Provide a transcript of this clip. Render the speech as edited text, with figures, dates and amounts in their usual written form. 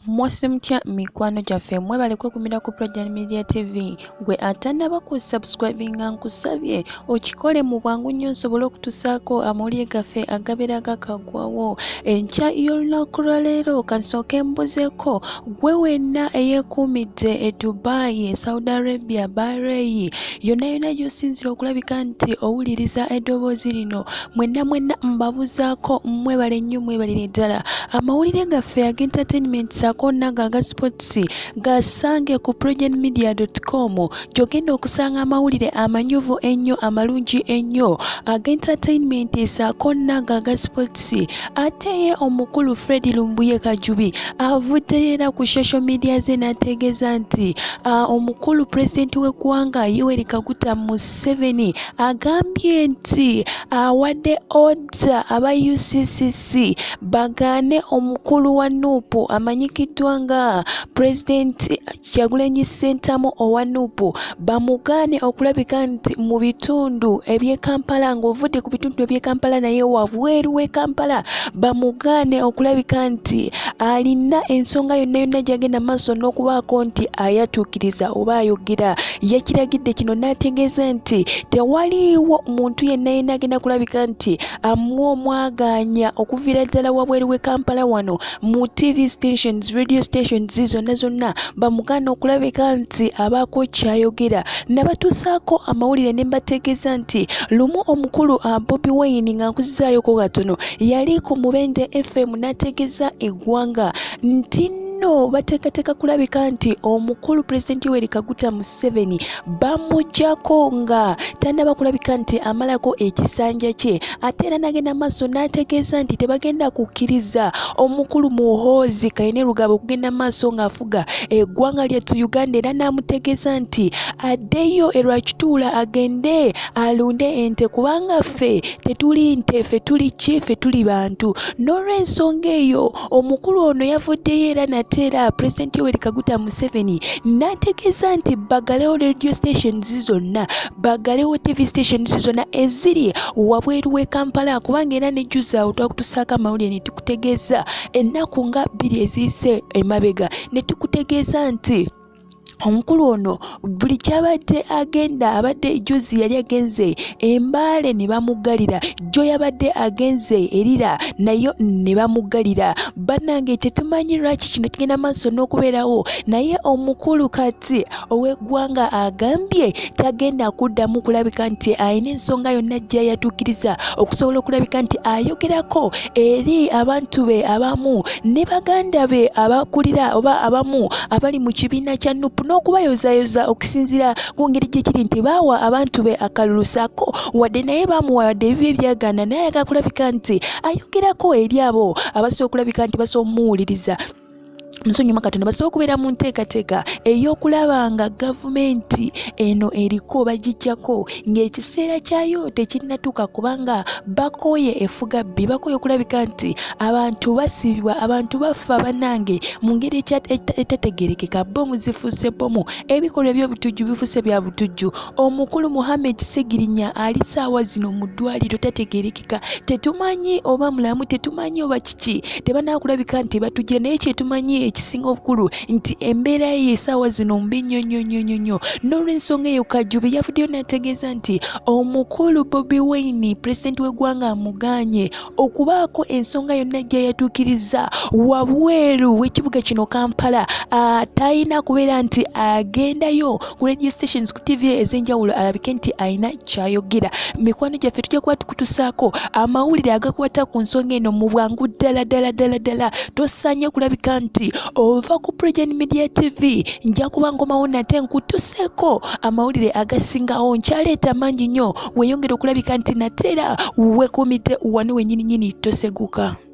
Mwasimtya mikwano gyaffe mwebale kwekumira ku Project Media TV gwe atannaba ku subscribinga nkusabye okikole mu bwangu nnyo nsobole okutusaako amawulire gaffe agabeera gakagwawo enkya y'olunaku lwa leero kansooke mbuzeeko gwe wenna eyeekuumidde e Dubai, Saudi Arabia, Bahrain yonna gy'osinzira okulabika nti owuliriza eddoboozi lino mwenna mbabuzaako mwebale nnyo mwebalire ddala amawulire gaffe ag'entertainment saako naga sports gasange ku projectmedia.com gy'ogenda okusanga amawulire amanyuvu ennyo amalungi ennyo ag'entertainment saako naga sports ate ye omukulu Lumbuye Kajubi avuddeyo era ku social media ze n'ategeeza nti omukulu president w'eggwanga Yoweri Kaguta Museveni agambye nti awadde order aba UCC bagaane omukulu wa NUP amanyikiddwa nga President Kyagulanyi Ssentamu owa NUP bamugaane okulabika nti mu bitundu eby'e Kampala ng'ovudde ku bitundu eby'e Kampala naye wabweru w'e Kampala bamugaane okulabika nti alina ensonga yonna gy'agenda maaso n'okubaako nti ayatuukiriza oba ayogera yakiragidde kino n'ategeeza nti tewaliiwo muntu yenna agenda kulabika nti omwagaanya okuviira ddala wabweru w'e Kampala wano mu TV stations, radio stations zonna bamugaana okulabika nti abaako kyayogera nabatusaako amawulire ne mbategeeza nti lumu omukulu Bobi Wine nga nkuzizaayo katono yali ku Mubende FM n'ategeeza eggwanga nti no bateekateeka kulabika nti omukulu President Yoweri Kaguta Museveni bamujjako nga tannaba kulabika nti amalako ekisanja kye ate era nagenda maaso n'ategeeza nti tebagenda kukkiriza omukulu Muhoozi Kainerugaba okugenda maaso ng'afuga eggwanga lyettu Uganda era n'amutegeeza nti addeyo Lwakituula agende alunde ente kubanga ffe tetuli nte ffe tuli ki ffe tuli bantu n'olw'ensonga eyo omukulu ono yavuddeyo era nateera President Yoweri Kaguta Museveni n'ategeeza nti bagalewo radio stations zonna bagalewo TV stations zonna eziri wabweru w'e Kampala kubanga era nejjuza twakutusaako amawulire ne tukutegeeza ennaku nga 2 eziyise emabega ne tukutegeeza nti omukulu ono buli kyabadde agenda abadde juzi yali agenze embaale ne bamuggalira jjo yabadde agenze erira nayo ne bamuggalira bannange tetumanyi lwaki kino kigenda maaso n'okubeerawo naye omukulu kati ow'eggwanga agambye tagenda kuddamu kulabika nti alina ensonga yonna gye yatuukiriza okusobola okulabika nti ayogerako eri abantu be abamu ne baganda be abakulira oba abamu abali mu kibiina kya NUP n'okubayozaayoza okusinziira ku ngeri gye kiri nti baawa abantu be akalulusaako wadde naye baamuwa wadde ebibi ebyagaana naye ayagala kulabika nti ayogerako eri abo abasobola okulabika nti basobola omuwuliriza nsonyiwa katono basobola okubeera mu nteekateeka ey'okulaba nga gavumenti eno eriko bagijjako ng'ekiseera kyayo tekinnatuuka kubanga bakooye efuga bbi bakooye okulabika nti abantu basibibwa abantu bafa bannange mu ngeri etategerekeka bomu zifuuse bomu ebikolwa by'obutujju bifuuse bya butujju omukulu Muhammad Segirinya ali saawa zino mu ddwaliro tategerekeka tetumanyi oba mulamu tetumanyi oba kiki tebanakulabika nti batugira naye kyetumanyi ekisinga obukulu nti embeera ye essaawa zino mbi nnyo n'olw'ensonga eyo Kajubi yavuddeyo n'ategeeza nti omukulu Bobi Wine president w'eggwanga amugaanye okubaako ensonga yonna gye yatuukiriza wabweru w'ekibuga kino Kampala talina kubeera nti agendayo ku radio stations ku TV ez'enjawulo alabike nti alina kyayogera mikwano gyaffe tujja kuba tukutusaako amawulire agakwata ku nsonga eno mu bwangu ddala tosaanye kulabika nti ova ku Project Media TV nja kuba ngomawo nate nkutuseeko amawulire agasingawo nkyaleeta mangi nnyo weeyongera okulabika nti nateera weekuumidde wano wennyini toseguka.